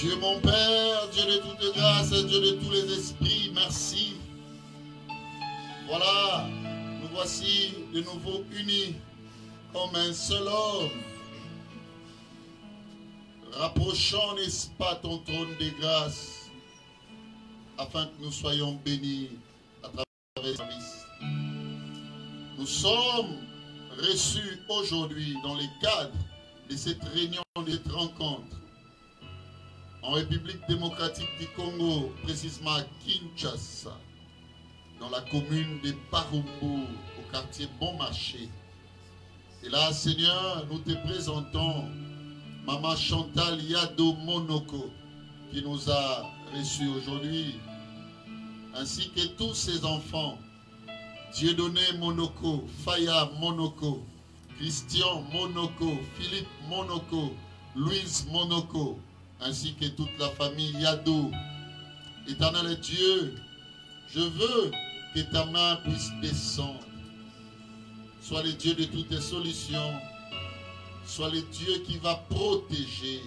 Dieu mon Père, Dieu de toute grâce, Dieu de tous les esprits, merci. Voilà, nous voici de nouveau unis comme un seul homme. Rapprochons, n'est-ce pas, ton trône de grâce, afin que nous soyons bénis à travers le service. Nous sommes reçus aujourd'hui dans le cadre de cette réunion, de cette rencontre, en République démocratique du Congo, précisément à Kinshasa. dans la commune de Parumbu, au quartier Bon Marché. Et là, Seigneur, nous te présentons Maman Chantal Yado Monoko, qui nous a reçus aujourd'hui, ainsi que tous ses enfants, Dieudonné Monoko, Faya Monoko, Christian Monoko, Philippe Monoko, Louise Monoko, ainsi que toute la famille Yado. Éternel Dieu, je veux que ta main puisse descendre. Sois le Dieu de toutes les solutions. Sois le Dieu qui va protéger.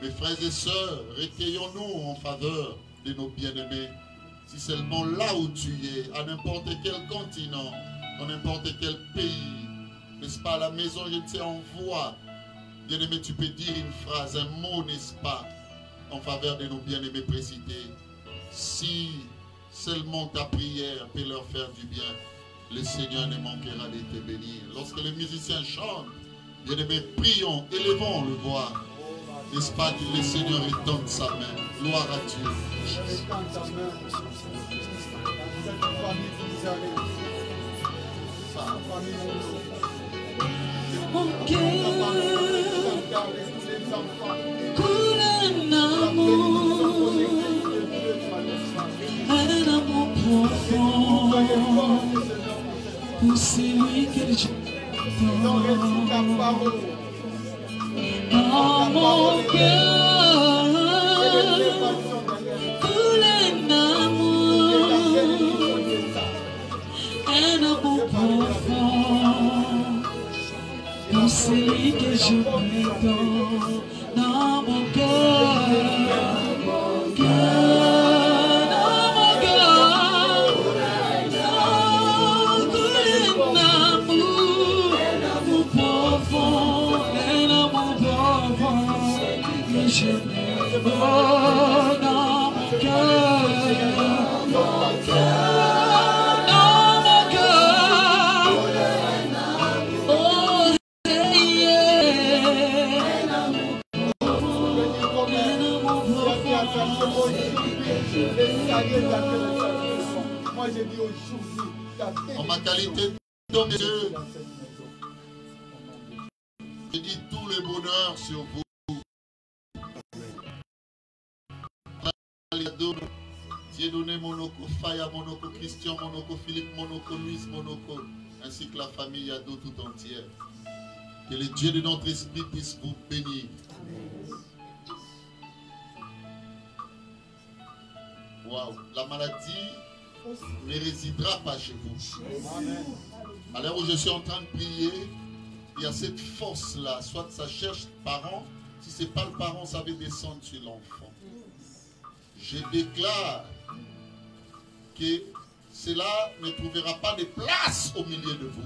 Mes frères et sœurs, recueillons-nous en faveur de nos bien-aimés. Si seulement là où tu es, à n'importe quel continent, dans n'importe quel pays, n'est-ce pas, à la maison, je ne sais, en voix. Bien-aimé, tu peux dire une phrase, un mot, n'est-ce pas, en faveur de nos bien-aimés précités. Si seulement ta prière peut leur faire du bien, le Seigneur ne manquera de te bénir. Lorsque les musiciens chantent, bien-aimés, prions, élevons le voix. N'est-ce pas que le Seigneur étende sa main. Gloire à Dieu. Mon cœur coule un amour profond pour celui que je t'aime. Dans mon cœur coule un amour profond pour celui que je prétends. Dans mon cœur, je m'aime dans mon cœur, dans mon cœur, oh, moi j'ai dit aujourd'hui, en ma qualité d'homme de Dieu, je dis tout le bonheur sur vous. Dieudonné Monoko, Faya Monoko, Christian Monoko, Philippe Monoko, Louise Monoko, ainsi que la famille Yado tout entière. Que le Dieu de notre esprit puisse vous bénir. Waouh, la maladie ne résidera pas chez vous. À l'heure où je suis en train de prier, il y a cette force-là. Soit ça cherche parent, si ce n'est pas le parent, ça va descendre sur l'enfant. Je déclare que cela ne trouvera pas de place au milieu de vous.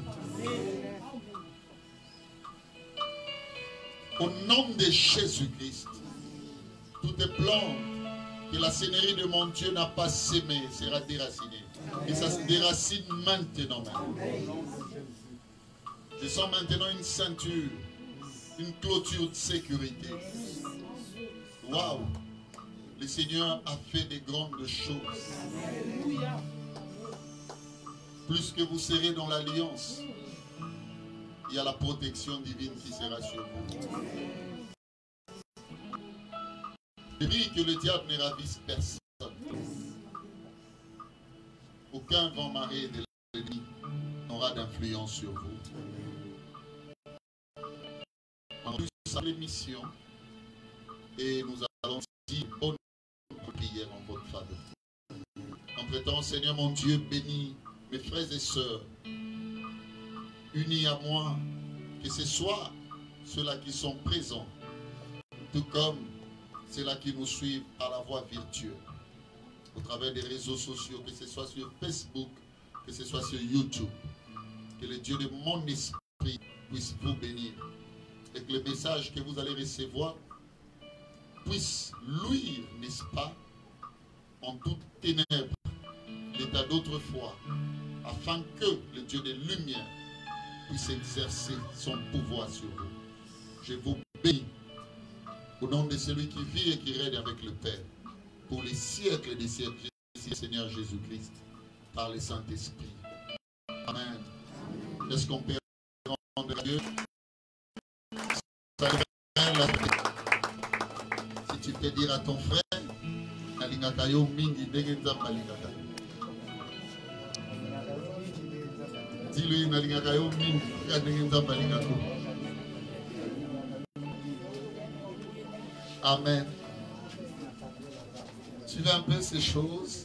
Au nom de Jésus-Christ, toutes les plantes que la Seigneurie de mon Dieu n'a pas sémé sera déracinée. Et ça se déracine maintenant. Je sens maintenant une ceinture, une clôture de sécurité. Waouh! Le Seigneur a fait de grandes choses. Plus que vous serez dans l'alliance, il y a la protection divine qui sera sur vous. Je prie que le diable ne ravisse personne. Aucun vent marée de l'ennemi n'aura d'influence sur vous. On a l'émission et nous allons dire bonne prière en votre faveur. Entre-temps, Seigneur mon Dieu, bénis mes frères et sœurs, unis à moi, que ce soit ceux-là qui sont présents, tout comme ceux-là qui nous suivent par la voie virtuelle, au travers des réseaux sociaux, que ce soit sur Facebook, que ce soit sur YouTube. Que le Dieu de mon esprit puisse vous bénir et que le message que vous allez recevoir puisse luire, n'est-ce pas, en toute ténèbres, l'état d'autrefois, afin que le Dieu de lumière puisse exercer son pouvoir sur vous. Je vous bénis au nom de celui qui vit et qui règne avec le Père pour les siècles des siècles, Seigneur Jésus-Christ. par le Saint-Esprit. Amen. Est-ce qu'on peut rendre à Dieu? Si tu peux dire à ton frère, dis-lui, amen. Suivez un peu ces choses.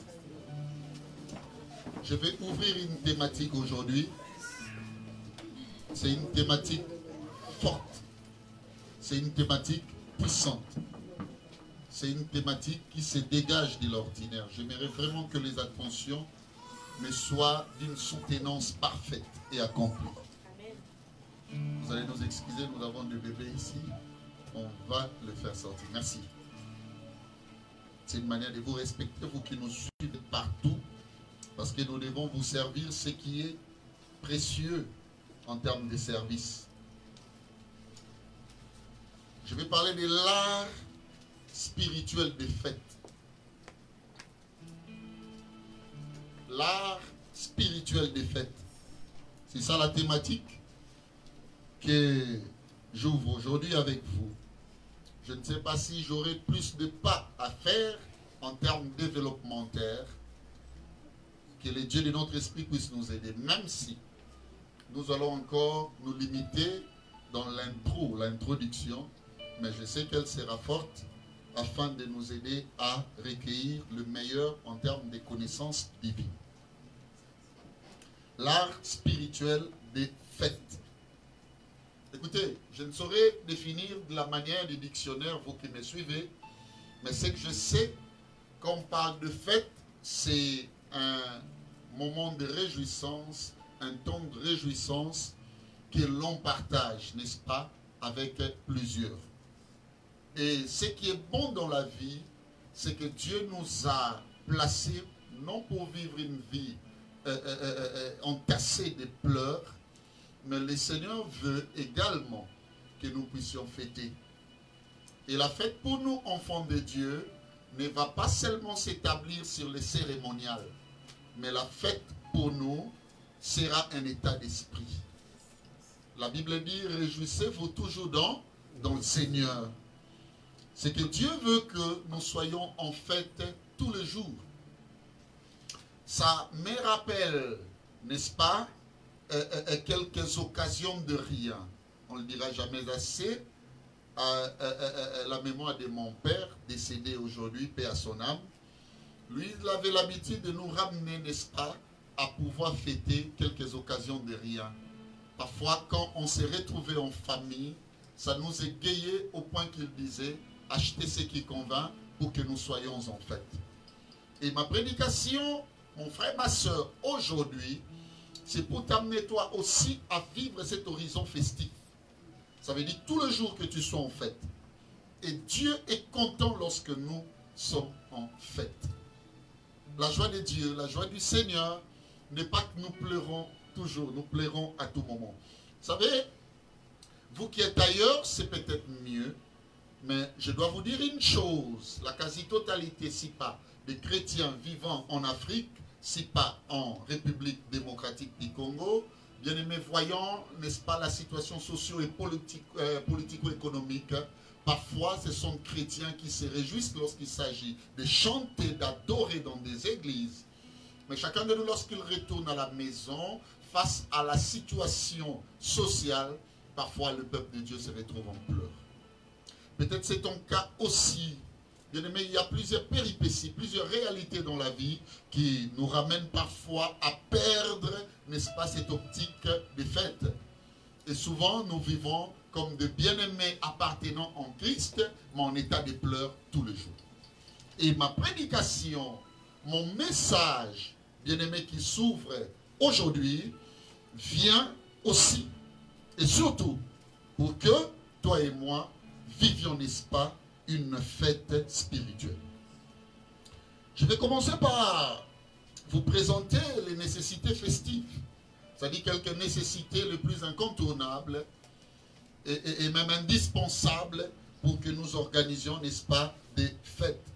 Je vais ouvrir une thématique aujourd'hui. C'est une thématique forte. C'est une thématique puissante. C'est une thématique qui se dégage de l'ordinaire. J'aimerais vraiment que les attentions me soient d'une soutenance parfaite et accomplie. Vous allez nous excuser, nous avons des bébés ici. On va le faire sortir. Merci. C'est une manière de vous respecter, vous qui nous suivez partout, parce que nous devons vous servir ce qui est précieux en termes de service. Je vais parler de l'art spirituel des fêtes. L'art spirituel des fêtes. C'est ça la thématique que j'ouvre aujourd'hui avec vous. Je ne sais pas si j'aurai plus de pas à faire en termes développementaux. Que le Dieu de notre esprit puisse nous aider, même si nous allons encore nous limiter dans l'introduction, mais je sais qu'elle sera forte afin de nous aider à recueillir le meilleur en termes de connaissances divines. L'art spirituel des fêtes. Écoutez, je ne saurais définir de la manière du dictionnaire, vous qui me suivez, mais c'est que je sais, quand on parle de fête, c'est un moment de réjouissance, un temps de réjouissance que l'on partage, n'est-ce pas, avec plusieurs. Et ce qui est bon dans la vie, c'est que Dieu nous a placés, non pour vivre une vie entassée de pleurs, mais le Seigneur veut également que nous puissions fêter. Et la fête pour nous, enfants de Dieu, ne va pas seulement s'établir sur le cérémonial, mais la fête pour nous sera un état d'esprit. La Bible dit, réjouissez-vous toujours dans le Seigneur. C'est que Dieu veut que nous soyons en fête tous les jours. Ça me rappelle, n'est-ce pas, quelques occasions de rien. On ne le dira jamais assez. La mémoire de mon père, décédé aujourd'hui, paix à son âme. Lui, il avait l'habitude de nous ramener, n'est-ce pas, à pouvoir fêter quelques occasions de rien. Parfois, quand on s'est retrouvé en famille, ça nous égayait au point qu'il disait, achetez ce qui convainc pour que nous soyons en fête. Et ma prédication, mon frère, ma soeur, aujourd'hui, c'est pour t'amener toi aussi à vivre cet horizon festif. Ça veut dire tous les jours que tu sois en fête. Et Dieu est content lorsque nous sommes en fête. La joie de Dieu, la joie du Seigneur, n'est pas que nous pleurons toujours, nous pleurons à tout moment. Vous savez, vous qui êtes ailleurs, c'est peut-être mieux, mais je dois vous dire une chose, la quasi-totalité, si pas des chrétiens vivant en Afrique, si pas en République démocratique du Congo, bien aimés, voyant, n'est-ce pas, la situation socio- et politico-économique, parfois ce sont chrétiens qui se réjouissent lorsqu'il s'agit de chanter, d'adorer dans des églises. Mais chacun de nous, lorsqu'il retourne à la maison, face à la situation sociale, parfois le peuple de Dieu se retrouve en pleurs. Peut-être c'est ton cas aussi. Bien aimé, il y a plusieurs péripéties, plusieurs réalités dans la vie qui nous ramènent parfois à perdre, n'est-ce pas, cette optique des fêtes. Et souvent, nous vivons comme de bien-aimés appartenant en Christ, mais en état de pleurs tous les jours. Et ma prédication, mon message, bien-aimé, qui s'ouvre aujourd'hui, vient aussi et surtout pour que toi et moi vivions, n'est-ce pas, une fête spirituelle. Je vais commencer par vous présenter les nécessités festives, c'est-à-dire quelques nécessités les plus incontournables et même indispensables pour que nous organisions, n'est-ce pas, des fêtes.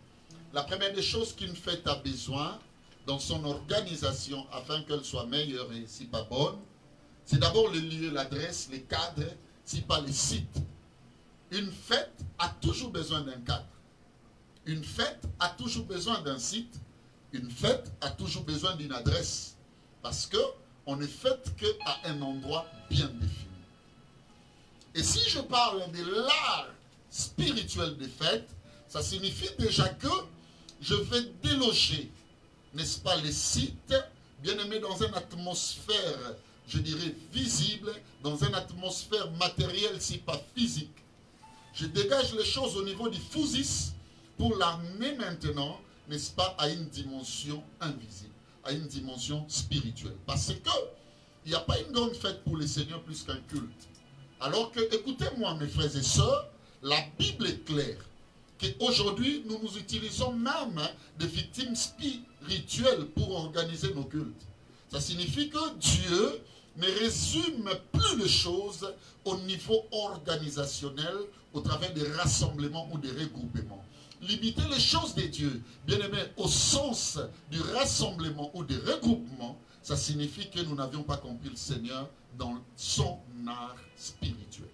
La première des choses qu'une fête a besoin, dans son organisation afin qu'elle soit meilleure et si pas bonne, c'est d'abord le lieu, l'adresse, les cadres, si pas les sites. Une fête a toujours besoin d'un cadre. Une fête a toujours besoin d'un site. Une fête a toujours besoin d'une adresse. Parce qu'on ne fête qu'à un endroit bien défini. Et si je parle de l'art spirituel des fêtes, ça signifie déjà que je vais déloger, n'est-ce pas, les sites, bien aimés, dans une atmosphère, je dirais, visible, dans une atmosphère matérielle, si pas physique. Je dégage les choses au niveau du physis pour l'amener maintenant, n'est-ce pas, à une dimension invisible, à une dimension spirituelle. Parce que il n'y a pas une grande fête pour les seigneurs plus qu'un culte. Alors que, écoutez-moi mes frères et sœurs, la Bible est claire qu'aujourd'hui nous nous utilisons même de victimes spirituelles pour organiser nos cultes. Ça signifie que Dieu ne résume plus les choses au niveau organisationnel au travers des rassemblements ou des regroupements. Limiter les choses de Dieu, bien aimé, au sens du rassemblement ou du regroupement, ça signifie que nous n'avions pas compris le Seigneur dans son art spirituel.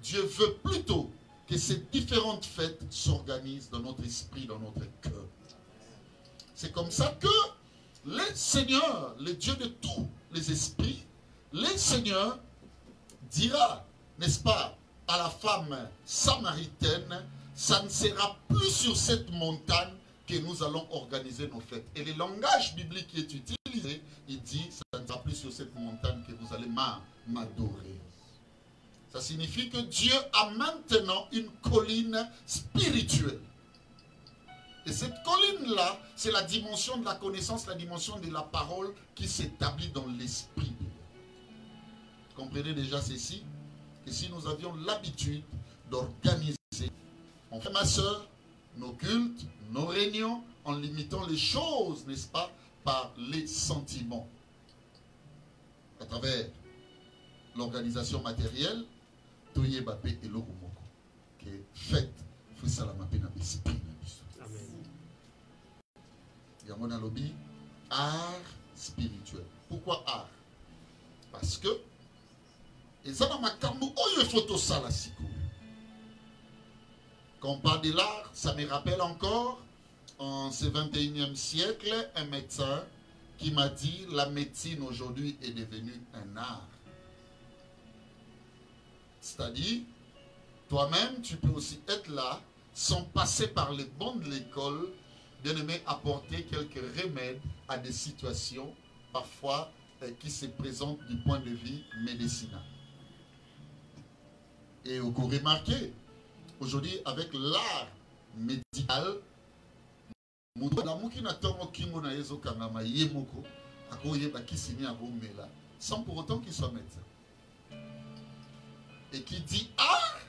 Dieu veut plutôt que ces différentes fêtes s'organisent dans notre esprit, dans notre cœur. C'est comme ça que le Seigneur, le Dieu de tous les esprits, le Seigneur dira, n'est-ce pas, à la femme samaritaine, ça ne sera plus sur cette montagne que nous allons organiser nos fêtes. Et le langage biblique qui est utilisé, il dit, ça ne sera plus sur cette montagne que vous allez m'adorer. Ça signifie que Dieu a maintenant une colline spirituelle. Et cette colline-là, c'est la dimension de la connaissance, la dimension de la parole qui s'établit dans l'esprit. Comprenez déjà ceci, que si nous avions l'habitude d'organiser, on fait, ma soeur, nos cultes, nos réunions, en limitant les choses, n'est-ce pas, par les sentiments. À travers l'organisation matérielle, Toye Bape et Logomoko, qui est faite, il faut salamapé dans l'esprit. Il y a mon lobby, art spirituel. Pourquoi art? Parce que, et ça dans ma cambo, oh, il faut tout ça là, quand on parle de l'art, ça me rappelle encore, en ce 21e siècle, un médecin qui m'a dit la médecine aujourd'hui est devenue un art. C'est-à-dire, toi-même, tu peux aussi être là, sans passer par les bancs de l'école, bien aimé, apporter quelques remèdes à des situations, parfois, qui se présentent du point de vue médicinal. Et vous remarquez, aujourd'hui, avec l'art médical, sans pour autant qu'il soit médecin. Et qui dit art,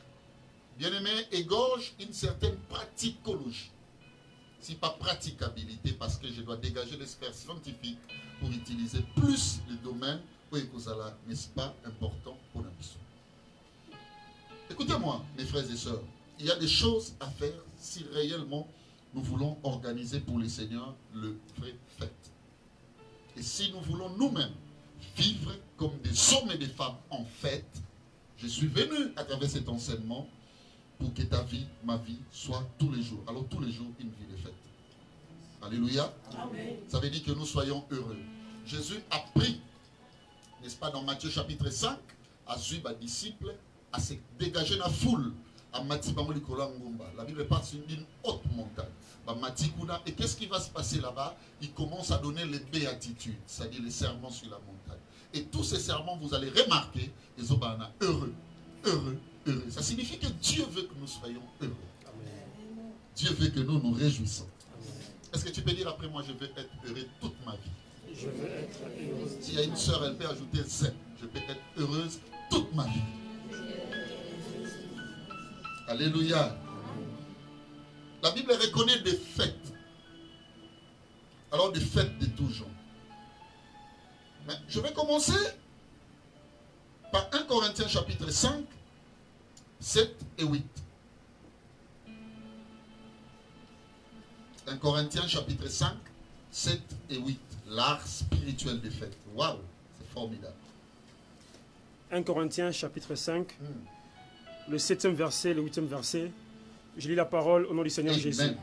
bien aimé, égorge une certaine praticologie. Si pas praticabilité, parce que je dois dégager les sphères scientifiques pour utiliser plus le domaine où n'est-ce pas important pour la mission. Écoutez-moi, mes frères et sœurs, il y a des choses à faire si réellement nous voulons organiser pour les seigneurs le vrai fête. Et si nous voulons nous-mêmes vivre comme des hommes et des femmes en fête, je suis venu à travers cet enseignement pour que ta vie, ma vie, soit tous les jours. Alors tous les jours, une vie de fête. Alléluia. Amen. Ça veut dire que nous soyons heureux. Jésus a pris, n'est-ce pas, dans Matthieu chapitre 5, à suivre les disciples, à se dégager la foule. La Bible parle d'une haute montagne. Et qu'est-ce qui va se passer là-bas? Il commence à donner les béatitudes, c'est-à-dire les serments sur la montagne. Et tous ces serments, vous allez remarquer, les Obana, heureux, heureux, heureux. Ça signifie que Dieu veut que nous soyons heureux. Amen. Dieu veut que nous nous réjouissons. Est-ce que tu peux dire après moi, je veux être heureux toute ma vie? Je veux être heureuse. S'il y a une sœur, elle peut ajouter Z. Je peux être heureuse toute ma vie. Alléluia. La Bible reconnaît des fêtes. Alors des fêtes de tous genres. Mais je vais commencer par 1 Corinthiens chapitre 5, 7 et 8. 1 Corinthiens chapitre 5, 7 et 8. L'art spirituel des fêtes. Waouh, c'est formidable. 1 Corinthiens chapitre 5, le 7e verset, le 8e verset. Je lis la parole au nom du Seigneur Amen. Jésus.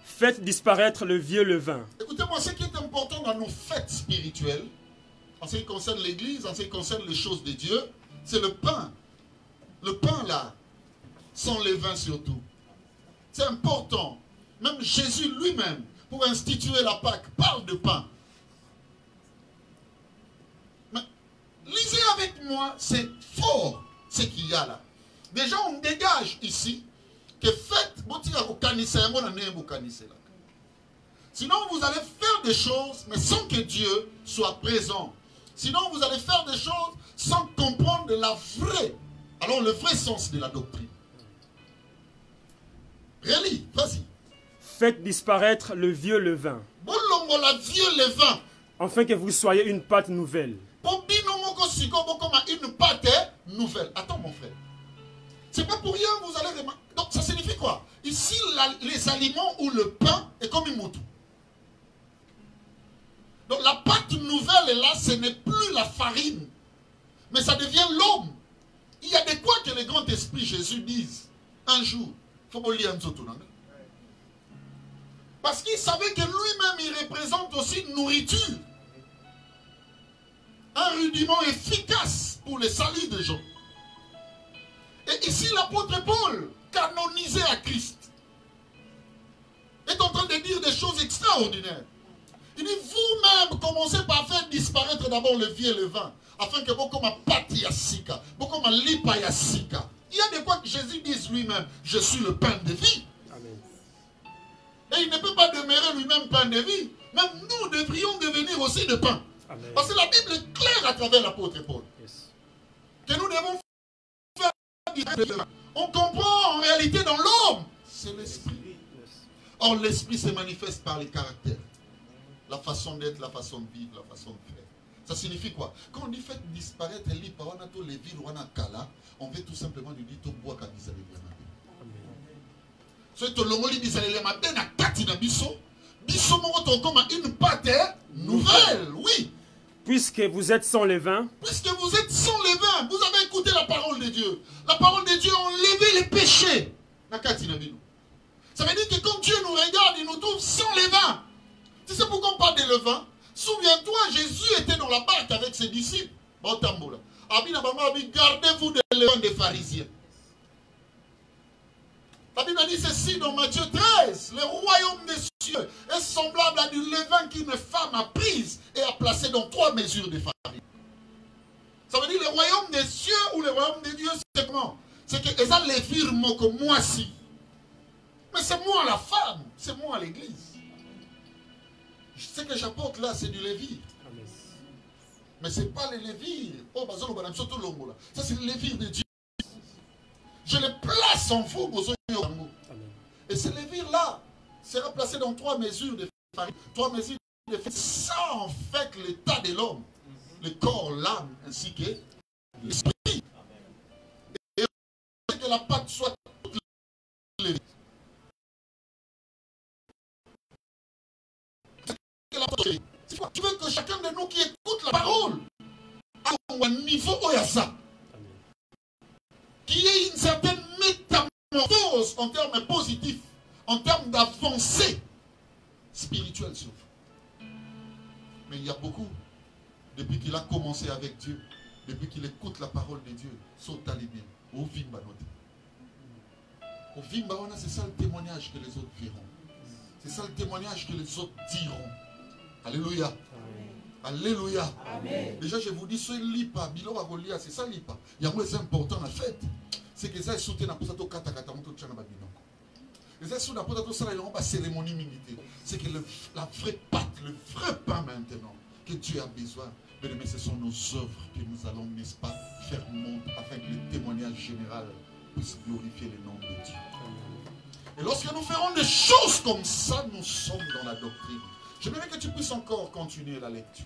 Faites disparaître le vieux levain. Écoutez-moi, ce qui est important dans nos fêtes spirituelles, en ce qui concerne l'Église, en ce qui concerne les choses de Dieu, c'est le pain. Le pain là, sans levain surtout. C'est important. Même Jésus lui-même, pour instituer la Pâque, parle de pain. Mais lisez avec moi, c'est fort ce qu'il y a là. Déjà, on dégage ici que faites, sinon vous allez faire des choses, mais sans que Dieu soit présent. Sinon vous allez faire des choses sans comprendre la vraie, alors le vrai sens de la doctrine. Relis, vas-y. Faites disparaître le vieux levain, La vieux levain. afin que vous soyez une pâte nouvelle. Une pâte nouvelle. Attends mon frère. C'est pas pour rien, vous allez remarquer. Donc ça signifie quoi? Ici, les aliments ou le pain est comme une moto. Donc la pâte nouvelle là, ce n'est plus la farine, mais ça devient l'homme. Il y a de quoi que le grand esprit Jésus dise un jour. Il faut lire un peu tout. Parce qu'il savait que lui-même, il représente aussi une nourriture. Un rudiment efficace pour le salut des gens. Et ici, l'apôtre Paul, canonisé à Christ, est en train de dire des choses extraordinaires. Il dit, vous-même, commencez par faire disparaître d'abord le vieux levain, afin que beaucoup ma pâte yassika, beaucoup ma lipa yassika. Il y a de quoi que Jésus dise lui-même, je suis le pain de vie. Amen. Et il ne peut pas demeurer lui-même pain de vie. Même nous devrions devenir aussi de pain. Amen. Parce que la Bible est claire à travers l'apôtre Paul. Yes. Que nous devons faire disparaître le levain. On comprend en réalité dans l'homme, c'est l'esprit. Yes. Or l'esprit se manifeste par les caractères. La façon d'être, la façon de vivre, la façon de faire. Ça signifie quoi? Quand on dit faites disparaître les villes, on veut tout simplement lui dire tout bois quand ils allaient bien. So to longoli bisalele mabe na kati na biso, biso moko to comme une pâte nouvelle, oui. Puisque vous êtes sans levain, Puisque vous êtes sans levain, vous avez écouté la parole de Dieu. La parole de Dieu a enlevé les péchés. Na kati na bino. Ça veut dire que quand Dieu nous regarde, il nous trouve sans levain. Tu sais pourquoi on parle de levain? Souviens-toi, Jésus était dans la barque avec ses disciples. Gardez-vous des levains des pharisiens. La Bible dit ceci dans Matthieu 13. Le royaume des cieux est semblable à du levain qu'une femme a prise et a placé dans 3 mesures de farine. Ça veut dire le royaume des cieux ou le royaume de Dieu, c'est comment? C'est que ça les firmes comme moi si. Mais c'est moi la femme, c'est moi l'église. Ce que j'apporte là, c'est du lévir. Amen. Mais ce n'est pas le lévir. Oh, ça c'est le lévir de Dieu. Je le place en vous, Amen. et ce lévir-là sera placé dans 3 mesures de farine. 3 mesures de farine. Ça, en fait, l'état de l'homme, le corps, l'âme, ainsi que l'esprit. Et que la pâte soit toute levée. Tu veux que chacun de nous qui écoute la parole à un niveau Oyasa, qu'il y ait une certaine métamorphose en termes positifs, en termes d'avancée spirituelle surtout. Mais il y a beaucoup, depuis qu'il a commencé avec Dieu, depuis qu'il écoute la parole de Dieu, au Vimba, c'est ça le témoignage que les autres verront. C'est ça le témoignage que les autres diront. Alléluia. Amen. Alléluia. Amen. Déjà, je vous dis, ce lipa, c'est ça lipa. Il y a un c'est important en fait. C'est que ça est soutenu dans la cérémonie militaire. C'est que la vraie pâte, le vrai pain maintenant, que Dieu a besoin. Mais ce sont nos œuvres que nous allons, n'est-ce pas, faire monter afin que le témoignage général puisse glorifier le nom de Dieu. Et lorsque nous ferons des choses comme ça, nous sommes dans la doctrine. J'aimerais que tu puisses encore continuer la lecture.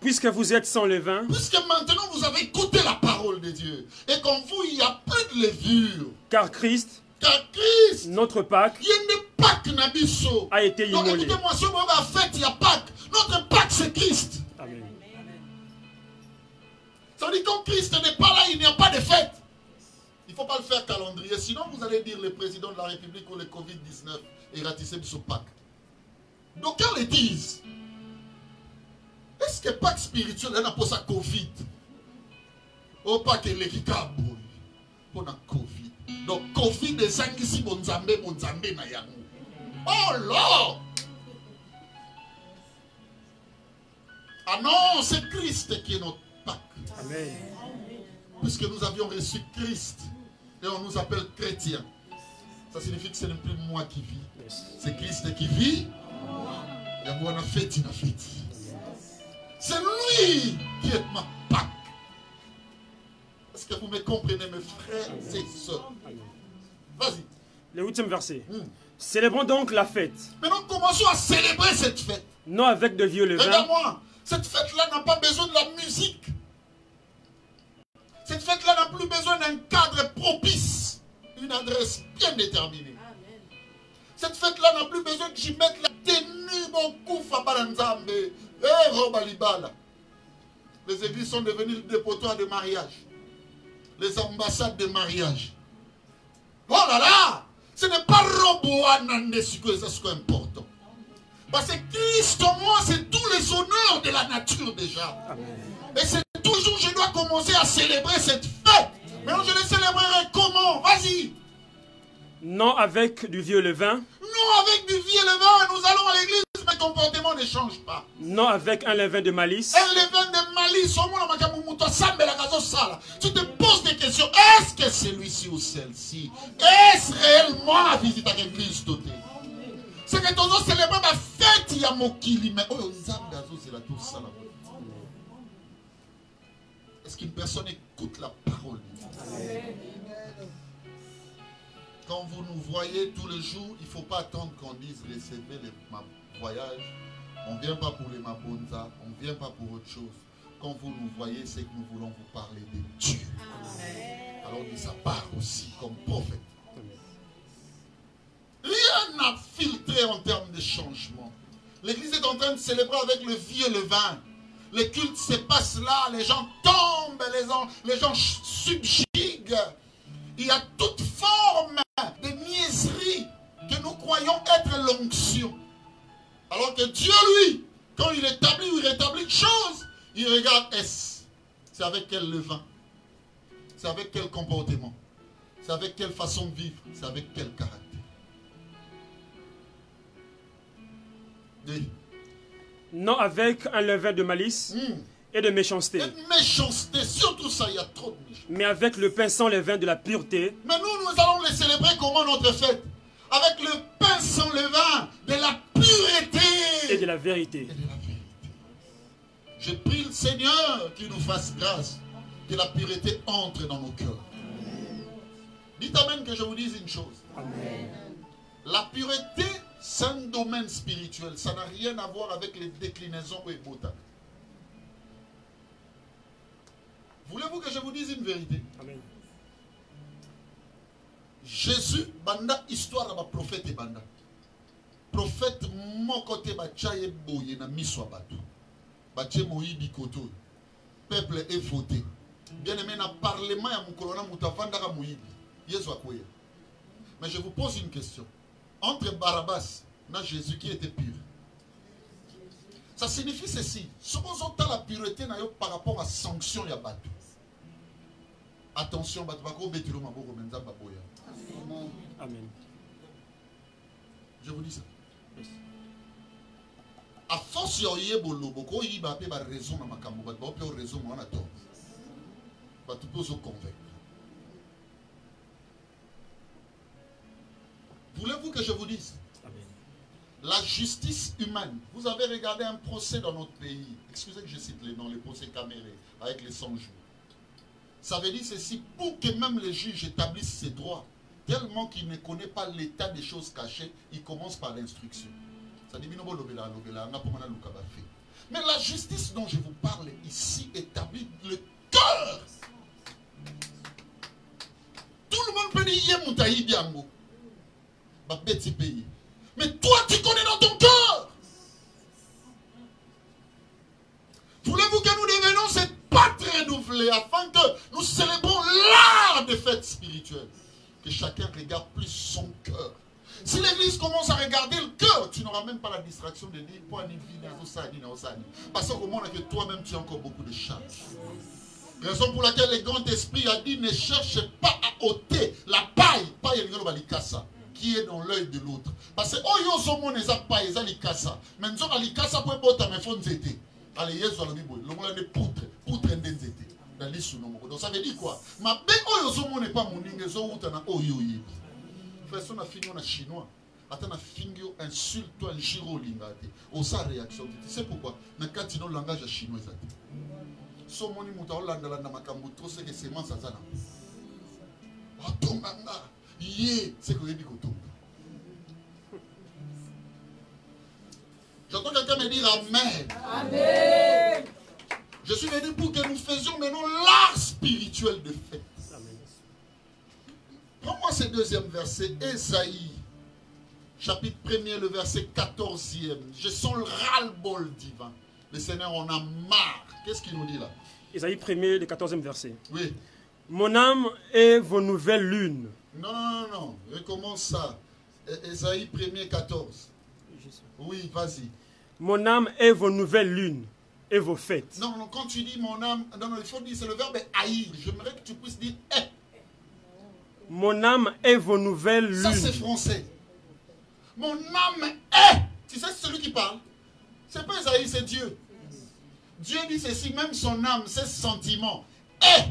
Puisque vous êtes sans levain, Puisque maintenant vous avez écouté la parole de Dieu, et qu'en vous il n'y a plus de levure. car Christ, Car Christ, notre Pâques, il y a une Pâques nabiso. a été Donc immolé. écoutez-moi, si on va à fête, il y a Pâques. Notre Pâques, c'est Christ. Amen. Ça veut dire que quand Christ n'est pas là, il n'y a pas de fête. Il ne faut pas le faire calendrier. Sinon, vous allez dire le président de la République ou le Covid-19 est ratissé sur Pâques. Donc, quand ils disent, est-ce que Pâques spirituel, elle n'a pas sa Covid? Oh, Pâques est l'équitable. Pour la Covid. Donc, Covid est ça qui si mon Zambé na yango. Oh là! Ah non, c'est Christ qui est notre Pâques. Amen. Puisque nous avions reçu Christ et on nous appelle chrétiens. Ça signifie que ce n'est plus moi qui vis. Yes. C'est Christ qui vit. Et on a fait une fête. C'est lui qui est ma Pâques. Est-ce que vous me comprenez, mes frères et sœurs? Vas-y. Le 8e verset. Célébrons donc la fête, Maintenant, commençons à célébrer cette fête. non avec de vieux levain, Regarde-moi, cette fête-là n'a pas besoin de la musique. Cette fête-là n'a plus besoin d'un cadre propice, une adresse bien déterminée. Cette fête-là n'a plus besoin que j'y mette la tenue, mon kouf à Baranzambe, Robalibala. Les églises sont devenues des dépotoirs de mariage, les ambassades de mariage. Oh là là, ce n'est pas Roboanande, ce qui est important. Parce que Christ en moi, c'est tous les honneurs de la nature déjà. Et c'est toujours, je dois commencer à célébrer cette fête. Maintenant, je les célébrerai comment? Vas-y. non avec du vieux levain, Non, avec du vieux levain, nous allons à l'église, mais ton comportement ne change pas. non avec un levain de malice, Un levain de malice, au moins, tu te poses des questions. Est-ce que celui-ci ou celle-ci, est-ce réellement à visiter à l'église? C'est que tu as célébré ma fête, il y a Mokili, mais oh, c'est la tout ça là. Est-ce qu'une personne écoute la parole? Quand vous nous voyez tous les jours, il ne faut pas attendre qu'on dise recevez ma voyage. On ne vient pas pour les mabonza, on ne vient pas pour autre chose. Quand vous nous voyez, c'est que nous voulons vous parler de Dieu. Alors de sa part aussi, comme prophète. Rien n'a filtré en termes de changement. L'église est en train de célébrer avec le vieux levain. Le culte se passe là, les gens tombent, les gens subjuguent. Il y a toute forme de niaiserie que nous croyons être l'onction. Alors que Dieu, lui, quand il établit ou il rétablit une chose, il regarde est-ce. C'est avec quel levain? C'est avec quel comportement? C'est avec quelle façon de vivre? C'est avec quel caractère? Oui. non avec un levain de malice et de méchanceté, Et de méchanceté, surtout ça, il y a trop de méchanceté. mais avec le pain sans levain de la pureté, Mais nous allons les célébrer comment notre fête? Avec le pain sans levain, de la pureté et de la vérité. et de la vérité. Je prie le Seigneur qu'il nous fasse grâce, que la pureté entre dans nos cœurs. Dites amen que je vous dise une chose. Amen. La pureté, c'est un domaine spirituel. Ça n'a rien à voir avec les déclinaisons et botak. Voulez-vous que je vous dise une vérité? Amen. Jésus, banda histoire à ma prophète et banda. Prophète, mon côté, bachaye boye na miswa batu. Bache moïbi koto. Peuple est voté. Bien aimé, na parlement ya mukolona mutafanda ka moïbi. Yesu akoya. Mais je vous pose une question. Entre Barabbas et Jésus qui était pur, ça signifie ceci. Supposons la pureté par rapport à la sanction ya batu. Attention, batu bako betilo maboko menza baboya. Amen. Je vous dis ça. À force il y a beaucoup de raison dans ma cambo, il y a raison dans ma tort. Tu peux se convaincre. Voulez-vous que je vous dise? Amen. La justice humaine. Vous avez regardé un procès dans notre pays. Excusez que je cite les noms, les procès camérés, avec les 100 jours. Ça veut dire ceci, pour que même les juges établissent ses droits, tellement qu'il ne connaît pas l'état des choses cachées, il commence par l'instruction. Ça dit, mais la justice dont je vous parle ici établit le cœur. Tout le monde peut Mais toi, tu connais dans ton cœur. Voulez-vous que nous devenions cette pâte renouvelée afin que nous célébrons l'art des fêtes spirituelles? Que chacun regarde plus son cœur. Si l'église commence à regarder le cœur, tu n'auras même pas la distraction de dire parce qu'au moment que toi-même tu as encore beaucoup de charges. Raison pour laquelle le grand esprit a dit ne cherche pas à ôter la paille qui est dans l'œil de l'autre. Parce que oh yo somo neza paille eza likasa. Mais nous avons likasa pour bota me font zété. Allez yesu alobi boy. Le monde de poutre ndenzété. Dans l'issue non. Donc ça veut dire quoi? Ma be oyo somo n'est pas moninge zo uta na oyo yi. Façon na fingo na chinois. Attends na fingo insulte toi giro lingate. O sa réaction. Tu sais pourquoi? Na katino langage chinois ça. Somo ni muta olanda na makambo trop c'est que semence ça na. Atonganga. Yé, c'est que dit koto. J'entends quelqu'un me dire Amen. Amen. Je suis venu pour que nous faisions maintenant l'art spirituel de fête. Prends-moi ce deuxième verset, Ésaïe, chapitre 1er, le verset 14e. Je sens le ras-le-bol divin. Le Seigneur en a marre. Qu'est-ce qu'il nous dit là? Ésaïe 1er, le 14e verset. Oui. Mon âme est vos nouvelles lunes. Non. Recommence ça. Ésaïe 1er, 14. Oui, vas-y. Mon âme est vos nouvelles lunes et vos fêtes. Non, quand tu dis mon âme, non, il faut dire, c'est le verbe haïr. J'aimerais que tu puisses dire est. Mon âme est vos nouvelles lunes. Ça, c'est français. Mon âme est. Tu sais, c'est celui qui parle. C'est pas Esaïe, c'est Dieu. Dieu dit ceci, même son âme, ses sentiments, est.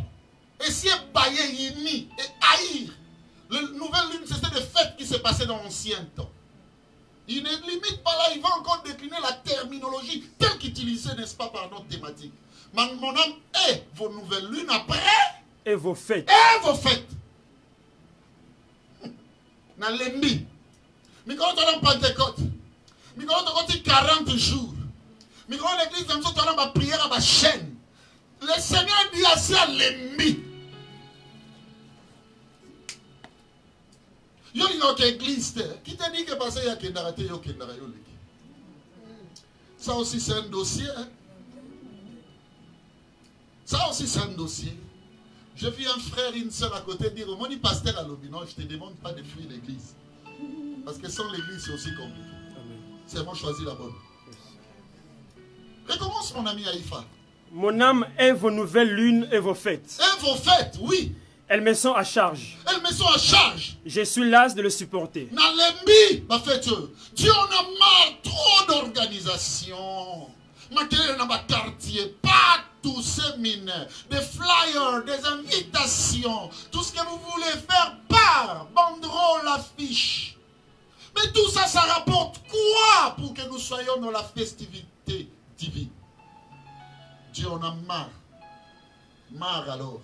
Et si est baillé, yini, et haïr. La nouvelle lune, c'était des fêtes qui se passaient dans l'ancien temps. Il ne limite pas là, il va encore décliner la terminologie telle qu'utilisée, n'est-ce pas, par notre thématique. Mon âme est vos nouvelles lunes après. Et vos fêtes. Et vos fêtes. Dans l'embi. Mais quand on a Pentecôte, mais quand on a 40 jours, mais quand l'église comme ça, on a ma prière à ma chaîne. Le Seigneur dit assez à l'embi. Yo il y a une église qui te dit que parce qu'il y a kendara te yo kendara yo leki. Ça aussi c'est un dossier. Hein? Ça aussi c'est un dossier. Je vis un frère et une soeur à côté dire mon pasteur à l'obi. Non, je ne te demande pas de fuir l'église. Parce que sans l'église c'est aussi compliqué. C'est moi choisi la bonne. Recommence mon ami Haïfa. Mon âme est vos nouvelles lunes et vos fêtes. Et vos fêtes, oui. Elles me sont à charge. Elles me sont à charge. Je suis las de le supporter. Nalembi, ma fête. Dieu en a marre trop d'organisation. Matériel dans ma quartier, pas tous ces mines, des flyers, des invitations, tout ce que vous voulez faire part, banderole, affiche. Mais tout ça, ça rapporte quoi pour que nous soyons dans la festivité divine? Dieu en a marre. Marre alors.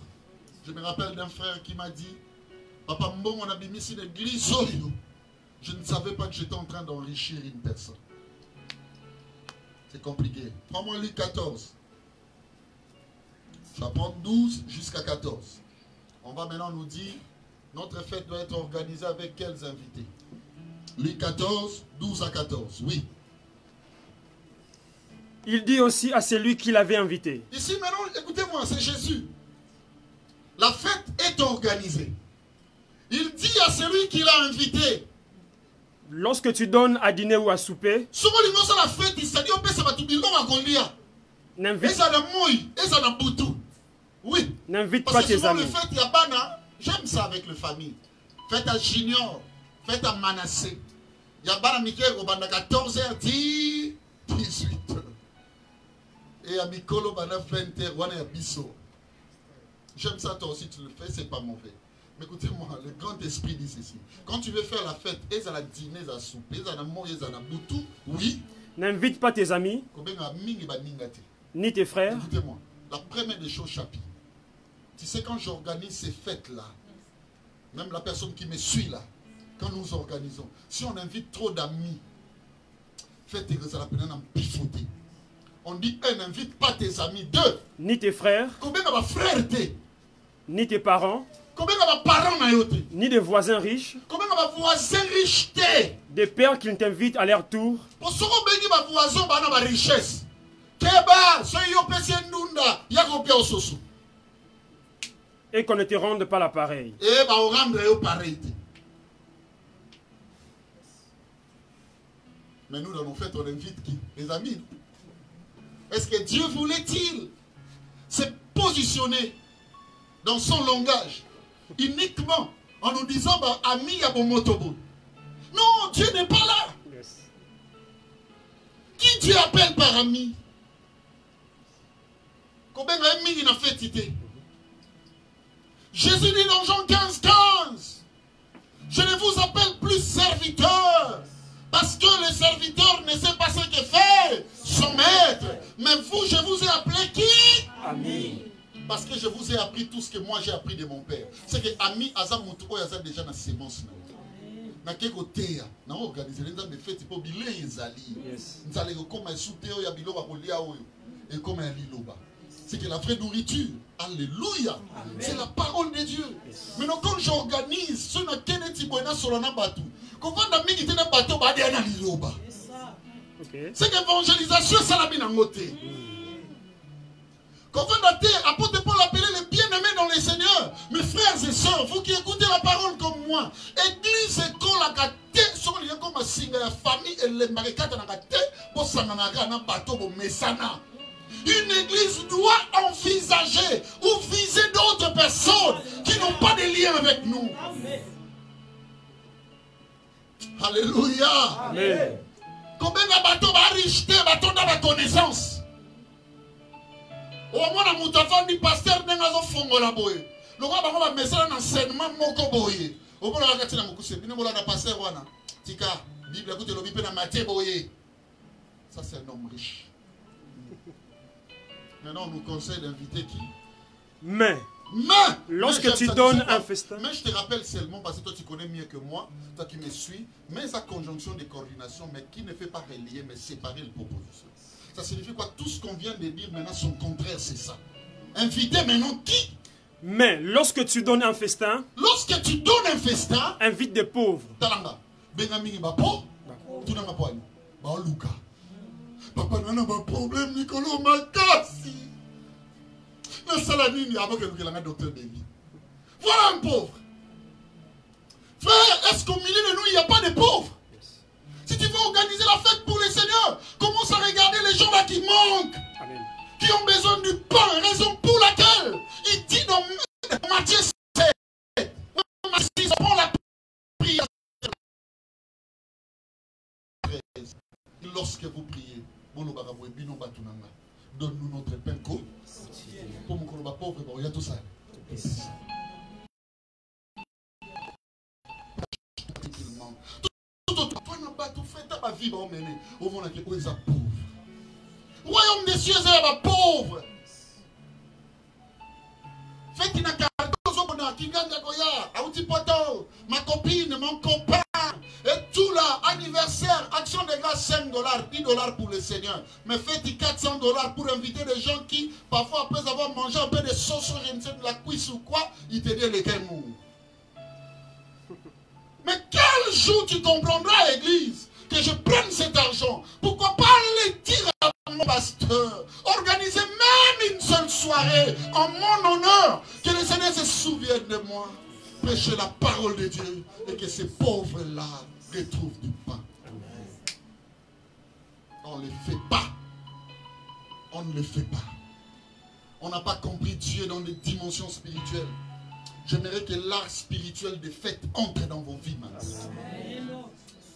Je me rappelle d'un frère qui m'a dit, Papa Mbon, on a mis ici l'église. Je ne savais pas que j'étais en train d'enrichir une personne. C'est compliqué. Prends-moi Luc 14. Je vais prendre 12 jusqu'à 14. On va maintenant nous dire, notre fête doit être organisée avec quels invités? Luc 14, 12 à 14. Oui. Il dit aussi à celui qui l'avait invité. Ici maintenant, écoutez-moi, c'est Jésus. La fête est organisée. Il dit à celui qui l'a invité. Lorsque tu donnes à dîner ou à souper, n'invite pas tes amis. J'aime ça avec les familles. Fête à Junior, fête à Manassé. Il y a 14h, 10, 18h. Et à Mikolo, 20h, Bisso. J'aime ça, toi aussi tu le fais, c'est pas mauvais. Mais écoutez-moi, le grand esprit dit ceci. Quand tu veux faire la fête, ils ont la dîner, ils ont la soupe, ils ont la mort, ils ont la boutou, oui. N'invite pas tes amis, ni tes frères. Écoutez-moi, la première des choses, Chapi. Tu sais, quand j'organise ces fêtes-là, même la personne qui me suit là, quand nous organisons, si on invite trop d'amis, faites que ça la peine d'en pifoter. On dit, n'invite pas tes amis, deux. Ni tes frères. Combien de frères t'es? Ni tes parents. ni des voisins riches, des pères qui t'invitent à leur tour, et qu'on ne te rende pas l'appareil. Mais nous, dans nos fêtes, on invite qui? Les amis. Est-ce que Dieu voulait-il se positionner dans son langage uniquement en nous disant bah, ami à bon motobo? Non, Dieu n'est pas là. Yes. Qui Dieu appelle par ami? Combien d'ami il a fait citer? Jésus dit dans Jean 15:15, je ne vous appelle plus serviteur, parce que le serviteur ne sait pas ce que fait son maître. Mais vous, je vous ai appelé qui? Ami. Parce que je vous ai appris tout ce que moi j'ai appris de mon père. C'est que ami, Azam Moutouko, Azam déjà dans sémence. Na keko teya, na organiser les gens de fête pour bilé ezali. Nous allons comme un soutéo ya bilo bakolia oyo et comme un liloba. C'est que la vraie nourriture, alléluia, c'est la parole de Dieu. Maintenant quand j'organise ce na kene tibona solana batu, comment na mingi tena bato ba dia na liloba. C'est que l'évangélisation ça la binangote. Quand on a été, apôtre Paul appelait les bien-aimés dans les seigneurs. Mes frères et sœurs, vous qui écoutez la parole comme moi, église école à gâté, sur les comme singa la famille et les marécates à gâté, pour s'ananaga na bateau pour mesana. Une église doit envisager ou viser d'autres personnes qui n'ont pas de lien avec nous. Alléluia. Amen. Combien de bateaux va richeter, bateau dans la connaissance? Au moins, on a dit pasteur n'a fongola boye. Le roi va mettre un enseignement moko boye. Au moins, on a dit que pasteur wana. Tika, Bible écoute le Bible na Matthieu boye. Ça c'est un homme riche. Maintenant, on nous conseille d'inviter qui? Mais lorsque tu donnes un festin. Mais je te rappelle seulement, parce que toi tu connais mieux que moi, toi qui me suis, mais sa conjonction de coordination, mais qui ne fait pas relier, mais séparer le proposition. Ça signifie quoi? Tout ce qu'on vient de dire maintenant, son contraire, c'est ça. Inviter maintenant qui? Mais lorsque tu donnes un festin, invite des pauvres. Talanga, Benjamin Bapo, tout le monde ba Luka. Papa n'a pas de problème, Nicolas Makassi. Mais ça la ligne avant que nous ayons un docteur Béni. Voilà un pauvre. Frère, est-ce qu'au milieu de nous, il n'y a pas de pauvres? Si tu veux organiser la fête pour les seigneurs, commence à regarder les gens là qui manquent. Amen. Qui ont besoin du pain, raison pour laquelle il dit dans Matthieu 7, ils font la prière. Lorsque vous priez, donne-nous notre pain quotidien. Pour mon pauvre, il y a tout ça. Royaume des cieux, c'est la pauvre. Faites une carte, ma copine, mon copain, et tout là, anniversaire, action de grâce, $5, $10 pour le Seigneur. Mais faites $400 pour inviter des gens qui, parfois, après avoir mangé un peu de sauce, je ne sais, de la cuisse ou quoi, ils te disent les gamous. Mais quel jour tu comprendras, Église, que je prenne cet argent? Pourquoi pas le dire à mon pasteur? Organiser même une seule soirée en mon honneur, que le Seigneur se souvienne de moi. Prêcher la parole de Dieu et que ces pauvres-là retrouvent du pain. On ne le fait pas. On ne le fait pas. On n'a pas compris Dieu dans les dimensions spirituelles. J'aimerais que l'art spirituel des fêtes entre dans vos vies maintenant.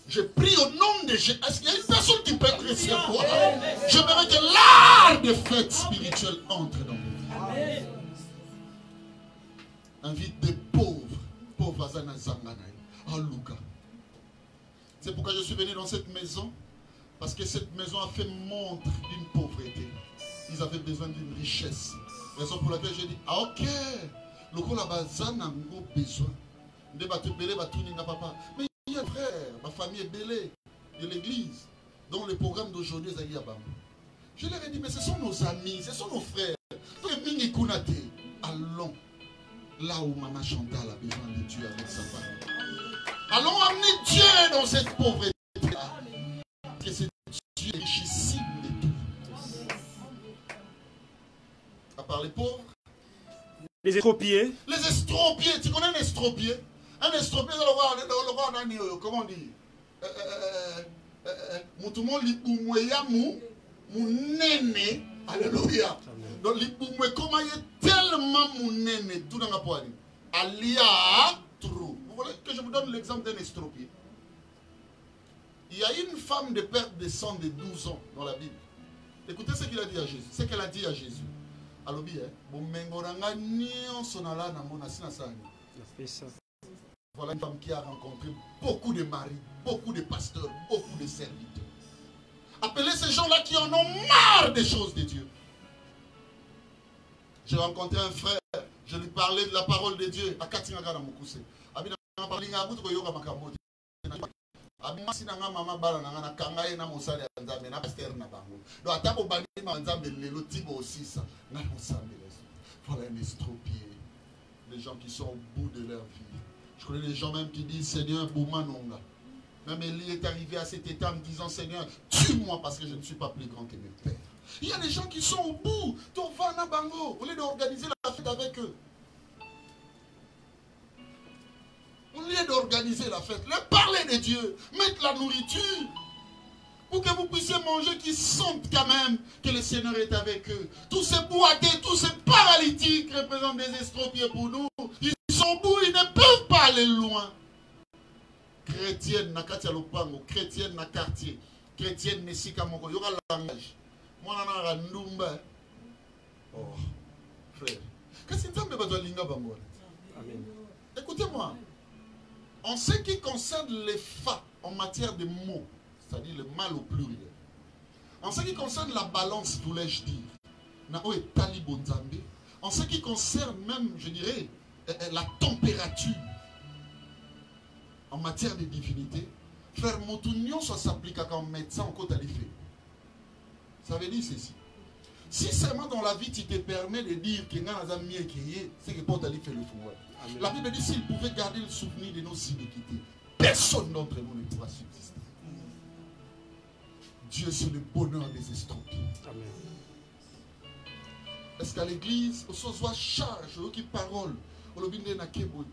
Je prie au nom de Jésus. Est-ce qu'il y a une personne qui peut apprécier quoi? J'aimerais que l'art des fêtes spirituelles entre dans vos vies. Invite des pauvres. Pauvres Azana Zanganaï. Ah, Luka. C'est pourquoi je suis venu dans cette maison. Parce que cette maison a fait montre d'une pauvreté. Ils avaient besoin d'une richesse. Raison pour laquelle j'ai dit, ah ok. Le coup là-bas, Zana a besoin. Mais il y a frère, ma famille est belée de l'église. Dans le programme d'aujourd'hui, je leur ai dit, mais ce sont nos amis, ce sont nos frères. Allons. là où Maman Chantal a besoin de Dieu avec sa famille. Allons amener Dieu dans cette pauvreté-là. Que c'est Dieu richissime de tout. À part les pauvres. Les estropiés. Les estropiés. Tu connais un estropié? Un estropié, comment on dit? Alléluia. Donc, l'ibumwe, comment il est tellement mounene, tout dans la poigne. Alia, trop. Vous voulez que je vous donne l'exemple d'un estropié? Il y a une femme de perte de sang de 12 ans dans la Bible. Écoutez ce qu'il a dit à Jésus. Ce qu'elle a dit à Jésus. Alobi, voilà une femme qui a rencontré beaucoup de maris, beaucoup de pasteurs, beaucoup de serviteurs. Appelez ces gens-là qui en ont marre des choses de Dieu. J'ai rencontré un frère, je lui parlais de la parole de Dieu. À Katinga Mukuse. Voilà un estropié. Les gens qui sont au bout de leur vie. Je connais des gens même qui disent Seigneur, Boumanonga. Même Élie est arrivé à cet état en disant Seigneur, tue-moi parce que je ne suis pas plus grand que mes pères. Il y a des gens qui sont au bout. Tovana Bango, au lieu d'organiser la fête avec eux. Au lieu d'organiser la fête, leur parler de Dieu, mettre la nourriture. Pour que vous puissiez manger, qu'ils sentent quand même que le Seigneur est avec eux. Tous ces boités, tous ces paralytiques représentent des estropiés pour nous. Ils sont au bout, ils ne peuvent pas aller loin. Chrétienne, na katia lopango, chrétienne na quartier, chrétienne nesika moko, il y aura le langage. Moi, je suis Ndumba. Oh, frère. Qu'est-ce que tu as besoin de linga bango? Amen. Écoutez-moi. En ce qui concerne les fa en matière de mots, c'est-à-dire le mal au pluriel. En ce qui concerne la balance, voulais-je dire, Nao et Talibonzambe. En ce qui concerne même, je dirais, la température en matière de divinité, frère Motounion, ça s'applique à quand médecin en côte à l'effet. Ça veut dire ceci. Si seulement dans la vie, tu te permets de dire que c'est que pour aller faire le fou. La Bible dit s'il pouvait garder le souvenir de nos iniquités, personne d'entre nous ne pourra subsister. Dieu, c'est le bonheur des estropiés. Amen. Est-ce qu'à l'église, on se soit charge, qui parole, on le na kebo,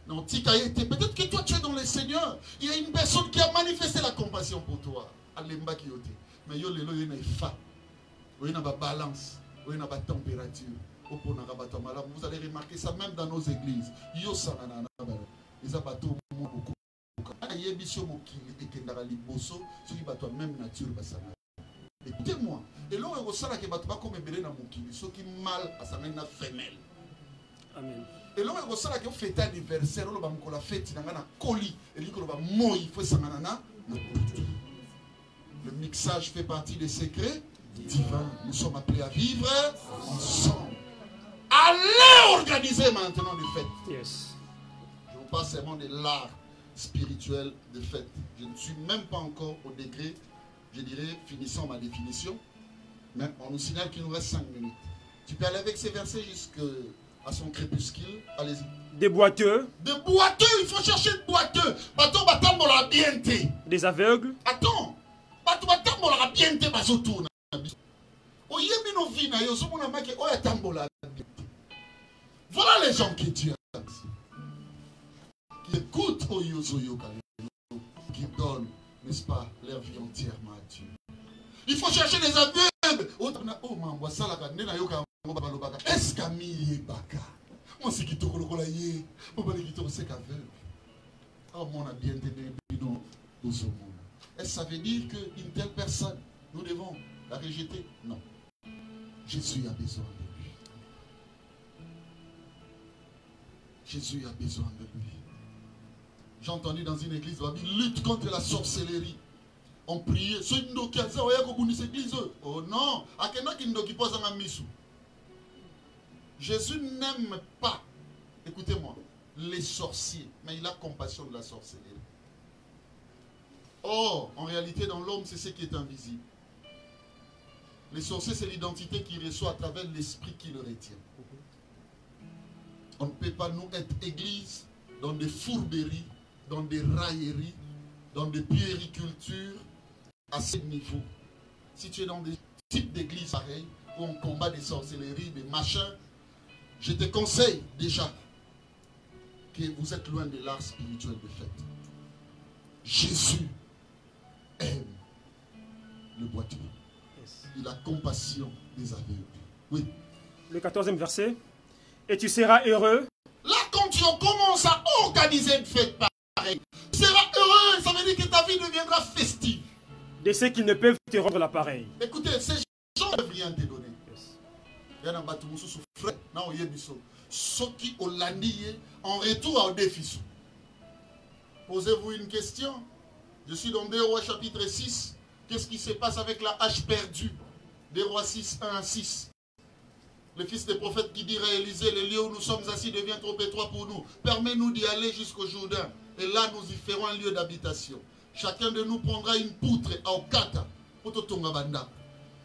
non, peut-être que toi tu es dans le Seigneur. Il y a une personne qui a manifesté la compassion pour toi. Mais il y a une balance, il y a une température. Vous allez remarquer ça même dans nos églises. Écoutez-moi. Et là, on sait que tu comme ceux qui mal à sa femelle. Amen. Et là, on sait que vous faites anniversaire, on va la fête, on va colis, et on va mouiller, il faut s'anana. Le mixage fait partie des secrets divins. Nous sommes appelés à vivre ensemble. Allez organiser maintenant des fêtes. Yes. Je vous parle seulement de l'art spirituel de fête. Je ne suis même pas encore au degré, je dirais, finissant ma définition. Mais on nous signale qu'il nous reste 5 minutes. Tu peux aller avec ces versets jusqu'à son crépuscule. Allez-y. Des boiteux. Des boiteux, il faut chercher des boiteux. Bateau batambo la bienté. Des aveugles. Attends. Bateau batambo la bienté bazotourna. Oyemi no vina yo somona make oya tambo la bienté. Voilà les gens qui Dieu a qui écoutent Oyozoyo Kaleno, qui donnent, n'est-ce pas, leur vie entièrement à Dieu. Il faut chercher les aveugles. Oh, mambo salaka nena yoka balobaka. Est-ce qu'ami baka? Moi c'est qui te kolokola yé. Moi pas qui te c'est aveugle. Oh mon a bien entendu bino dans ce monde. Est-ce que ça veut dire qu'une telle personne, nous devons la rejeter? Non. Jésus a besoin de lui. Jésus a besoin de lui. J'ai entendu dans une église, on dit lutte contre la sorcellerie. On priait. Oh non, Jésus n'aime pas, écoutez-moi, les sorciers, mais il a compassion de la sorcellerie. Or, en réalité, dans l'homme, c'est ce qui est invisible. Les sorciers, c'est l'identité qu'ils reçoivent à travers l'esprit qui le retient. On ne peut pas nous être église dans des fourberies, dans des railleries, dans des puéricultures à ce niveau. Si tu es dans des types d'églises pareilles, où on combat des sorcelleries, des machins, je te conseille déjà que vous êtes loin de l'art spirituel de fait. Jésus aime le boiteux. Il a compassion des aveugles. Oui. Le 14e verset. Et tu seras heureux. Là, quand tu commences à organiser une fête pareille, tu seras heureux. Ça veut dire que ta vie deviendra festive. De ceux qui ne peuvent te rendre l'appareil. Écoutez, ces gens ne peuvent rien te donner. Il y a un bateau qui souffre. Non, il y a ceux qui ont l'année en retour au défi. Posez-vous une question. Je suis dans 2 Rois chapitre 6. Qu'est-ce qui se passe avec la hache perdue? 2 Rois 6, 1 à 6. Le fils des prophètes qui dit à Élisée, le lieu où nous sommes assis devient trop étroit pour nous. Permets-nous d'y aller jusqu'au Jourdain. Et là, nous y ferons un lieu d'habitation. Chacun de nous prendra une poutre à Okata. Pour te tonga banda.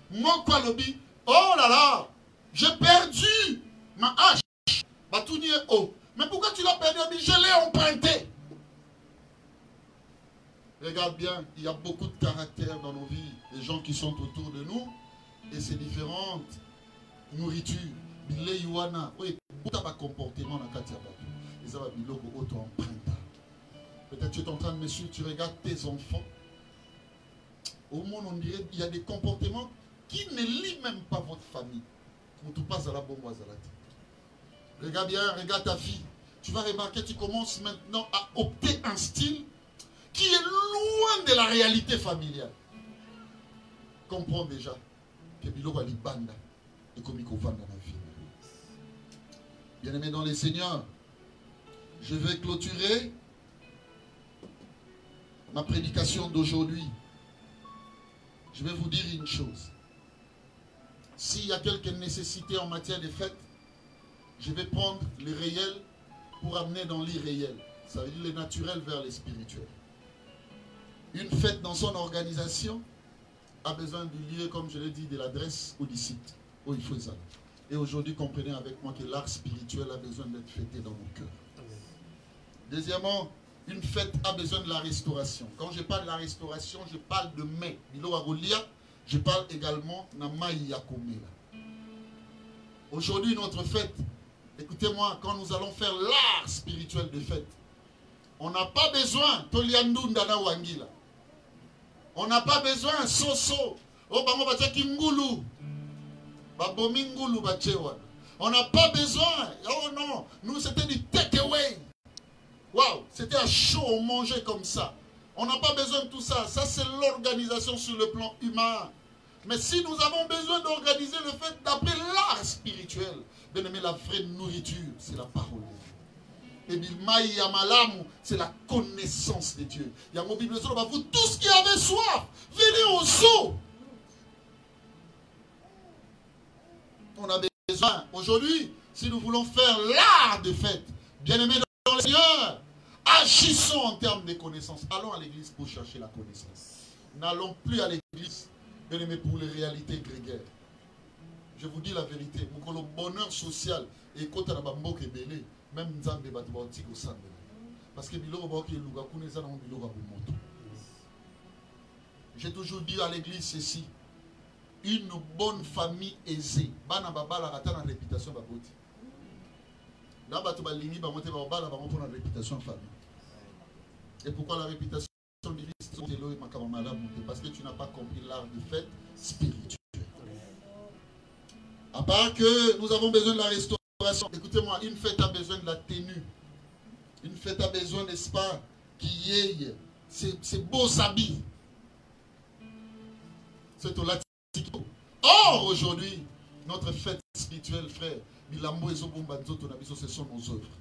Moi, quoi, lobby? Oh là là! J'ai perdu ma hache. Batouni est haut. Mais pourquoi tu l'as perdu? Je l'ai emprunté. Regarde bien, il y a beaucoup de caractères dans nos vies, des gens qui sont autour de nous, et c'est différentes nourritures. Bile Yuana, oui, où tu as un comportement dans le cas de les ababiloko auto-emprunta. Peut-être tu es en train de me suivre, tu regardes tes enfants. Au monde, on dirait qu'il y a des comportements qui ne lient même pas votre famille. Regarde bien, regarde ta fille. Tu vas remarquer, tu commences maintenant à opter un style qui est loin de la réalité familiale. Comprends déjà que Biloko ali banda et comme il vanda dans la vie. Bien-aimés dans les seigneurs, je vais clôturer ma prédication d'aujourd'hui. Je vais vous dire une chose. S'il y a quelques nécessités en matière de fête, je vais prendre le réel pour amener dans l'irréel. Ça veut dire le naturel vers le spirituel. Une fête dans son organisation a besoin du lieu, comme je l'ai dit, de l'adresse ou du site où il faut ça. Et aujourd'hui, comprenez avec moi que l'art spirituel a besoin d'être fêté dans nos cœurs. Deuxièmement, une fête a besoin de la restauration. Quand je parle de la restauration, je parle de mai. Je parle également de Maïyakomela. Aujourd'hui, notre fête, écoutez-moi, quand nous allons faire l'art spirituel de fête, on n'a pas besoin Toliandundana Wangila. On n'a pas besoin Soso. On n'a pas besoin. Oh non, nous c'était du takeaway. Waouh, c'était un show, on mangeait comme ça. On n'a pas besoin de tout ça. Ça, c'est l'organisation sur le plan humain. Mais si nous avons besoin d'organiser le fait d'appeler l'art spirituel, bien aimé, la vraie nourriture, c'est la parole de Dieu. Et Bilmaï Yamalamu, c'est la connaissance de Dieu. Il y a mon Bible, vous tous qui avez soif, venez au zoo. On a besoin, aujourd'hui, si nous voulons faire l'art de fête, bien aimé dans le Seigneur, agissons en termes de connaissances. Allons à l'église pour chercher la connaissance. N'allons plus à l'église, bien aimé, pour les réalités grégaires. Je vous dis la vérité. Le bonheur social et quand on a bambo qui belé, même Nzambe batouatique au sein. Parce que biloko ba ki luga kuneza na biloko bumoto. J'ai toujours dit à l'église ceci. Une bonne famille aisée. Bana babala rata na réputation baboti. Là batu balingi ba moté babala ba pour la réputation famille. Et pourquoi la réputation de l'église parce que tu n'as pas compris l'art de fête spirituelle. À part que nous avons besoin de la restauration. Écoutez-moi, une fête a besoin de la tenue. Une fête a besoin, n'est-ce pas, qu'il y ait ces beaux habits. C'est au latino. Or, aujourd'hui, notre fête spirituelle, frère, ce sont nos œuvres.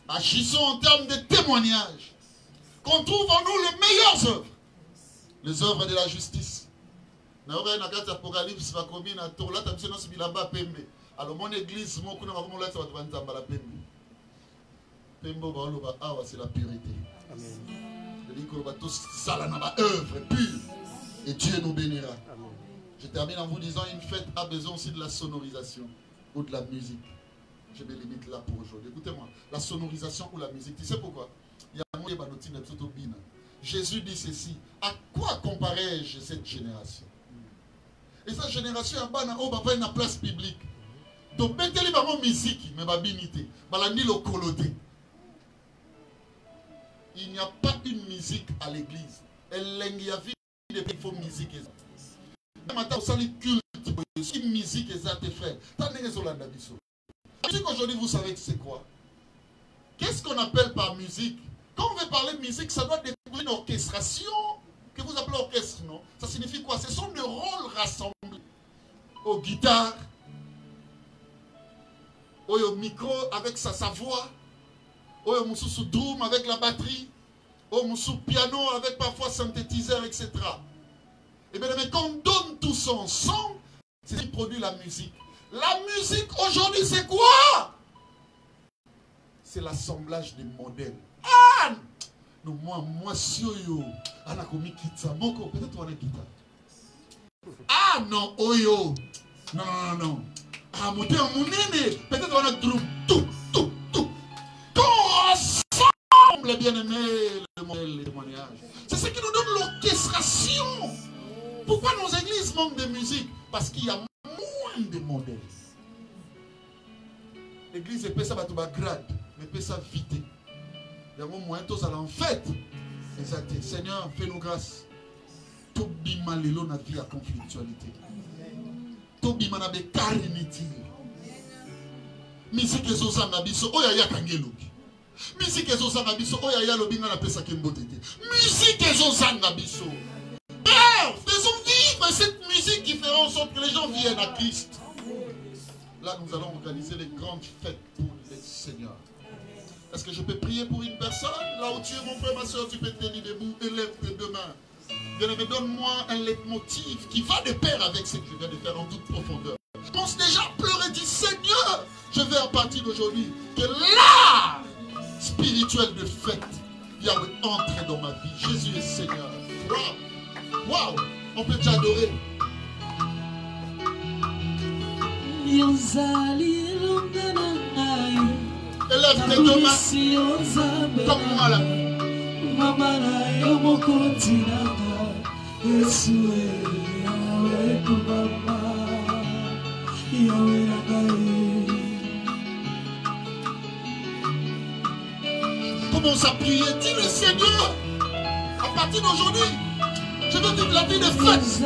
Agissons en termes de témoignage. Qu'on trouve en nous les meilleures œuvres. Les œuvres de la justice. Alors mon église, c'est la pureté. C'est œuvre pure. Et Dieu nous bénira. Amen. Je termine en vous disant, une fête a besoin aussi de la sonorisation ou de la musique. Je me limite là pour aujourd'hui. Écoutez-moi, la sonorisation ou la musique, tu sais pourquoi? Jésus dit ceci, à quoi comparais-je cette génération? Et cette génération, il y a une place publique. Donc, mettez les musique, mais ma binité, balandi le coloté. Il n'y a pas une musique à l'église. Elle y a vu des faut musique. Maintenant, ça les cultes, une musique exacte, frère. La musique aujourd'hui, vous savez que c'est quoi? Qu'est-ce qu'on appelle par musique? Quand on veut parler de musique, ça doit découler une orchestration que vous appelez orchestre, non? Ça signifie quoi? Ce sont des rôles rassemblés aux guitares, au micro avec sa voix, au moussou drum avec la batterie, au moussou piano avec parfois synthétiseur, etc. Et bien, mais quand on donne tout ça ensemble, c'est ce qui produit la musique. La musique aujourd'hui, c'est quoi? C'est l'assemblage des modèles. Ah! Non, moi, si yo, on a commis Kitsa, peut-être on a guitare. Ah non, Oyo. Non, non, non, non. Ah, mon nene, peut-être on a drum. Tout. Quand on rassemble, bien aimé, le témoignage. C'est ce qui nous donne l'orchestration. Pourquoi nos églises manquent de musique? Parce qu'il y a moins de modèles. L'église est ça va grade, mais peut ça vite. Il y a moins tous à en fête. Exact. Seigneur, fais-nous grâce. Tout bima lelo na vie à conflictualité. Tout bima na be kariniti. Musique ezozanga biso oya ya kangeloki. Musique ezozanga biso oya ya lobinga na pesa kembotete. Musique ezozanga biso. Faisons vivre cette musique qui fera en sorte que les gens viennent à Christ. Là, nous allons organiser les grandes fêtes pour les seigneurs. Est-ce que je peux prier pour une personne? Là où tu es, mon frère, ma soeur, tu peux te tenir debout et lève tes deux mains. Bien-aimé, donne-moi un leitmotiv qui va de pair avec ce que je viens de faire en toute profondeur. Je pense déjà à pleurer, dis Seigneur, je vais à partir d'aujourd'hui que l'art spirituel de fête, Yahweh, entre dans ma vie. Jésus est Seigneur. Waouh! Waouh! On peut t'adorer. Élève tes deux mains comme moi là. Commence à prier, dis le Seigneur, à partir d'aujourd'hui, je veux vivre la vie de fête.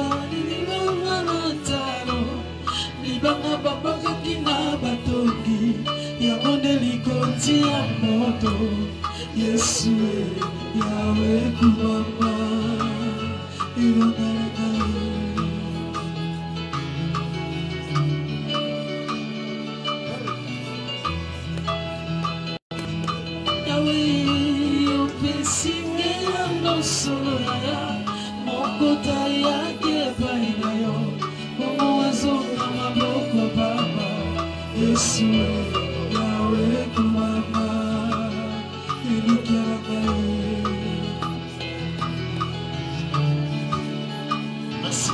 Merci.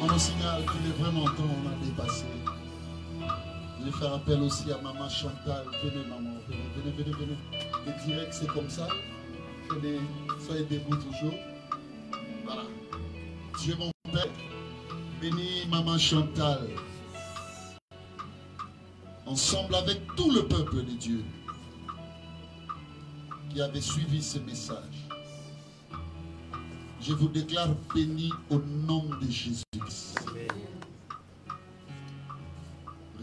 On nous signale qu'il est vraiment temps, on a dépassé. Je vais faire appel aussi à maman Chantal. Venez maman, venez. Le direct c'est comme ça. Venez, soyez debout toujours. Voilà. Dieu mon Père, bénis maman Chantal. Ensemble avec tout le peuple de Dieu qui avait suivi ce message. Je vous déclare béni au nom de Jésus-Christ.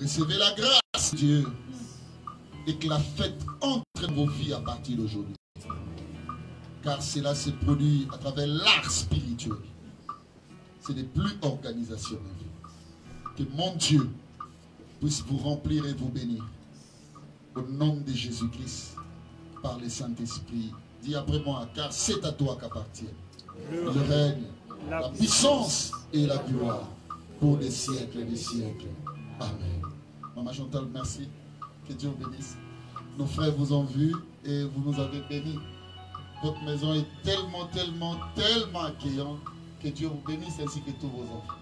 Recevez la grâce de Dieu et que la fête entre dans vos vies à partir d'aujourd'hui. Car cela se produit à travers l'art spirituel. Ce n'est plus organisationnel. Que mon Dieu puisse vous remplir et vous bénir. Au nom de Jésus-Christ, par le Saint-Esprit. Dis après moi, car c'est à toi qu'appartient le règne, la puissance et la gloire pour des siècles et des siècles. Amen. Maman Chantal, merci. Que Dieu vous bénisse. Nos frères vous ont vu et vous nous avez bénis. Votre maison est tellement accueillante. Que Dieu vous bénisse ainsi que tous vos enfants.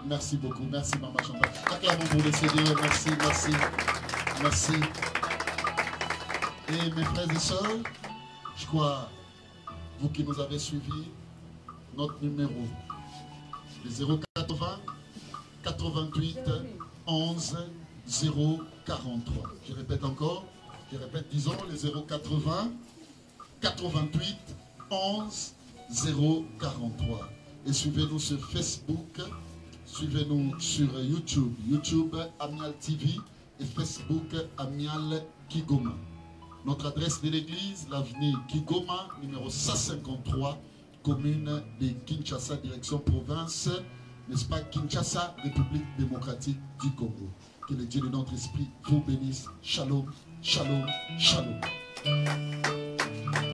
Merci beaucoup. Merci, Maman Chantal. Acclamons pour le Seigneur. Merci, merci, merci. Et mes frères et sœurs, je crois, vous qui nous avez suivis, notre numéro, le 080 88 11 043. Je répète encore, disons le 080 88 11 043. Et suivez-nous sur Facebook, suivez-nous sur YouTube, YouTube Amial TV et Facebook Amial Kigoma. Notre adresse de l'église, l'avenue Kigoma, numéro 153, commune de Kinshasa, direction province, n'est-ce pas, Kinshasa, République démocratique du Congo. Que le Dieu de notre esprit vous bénisse. Shalom, shalom, shalom.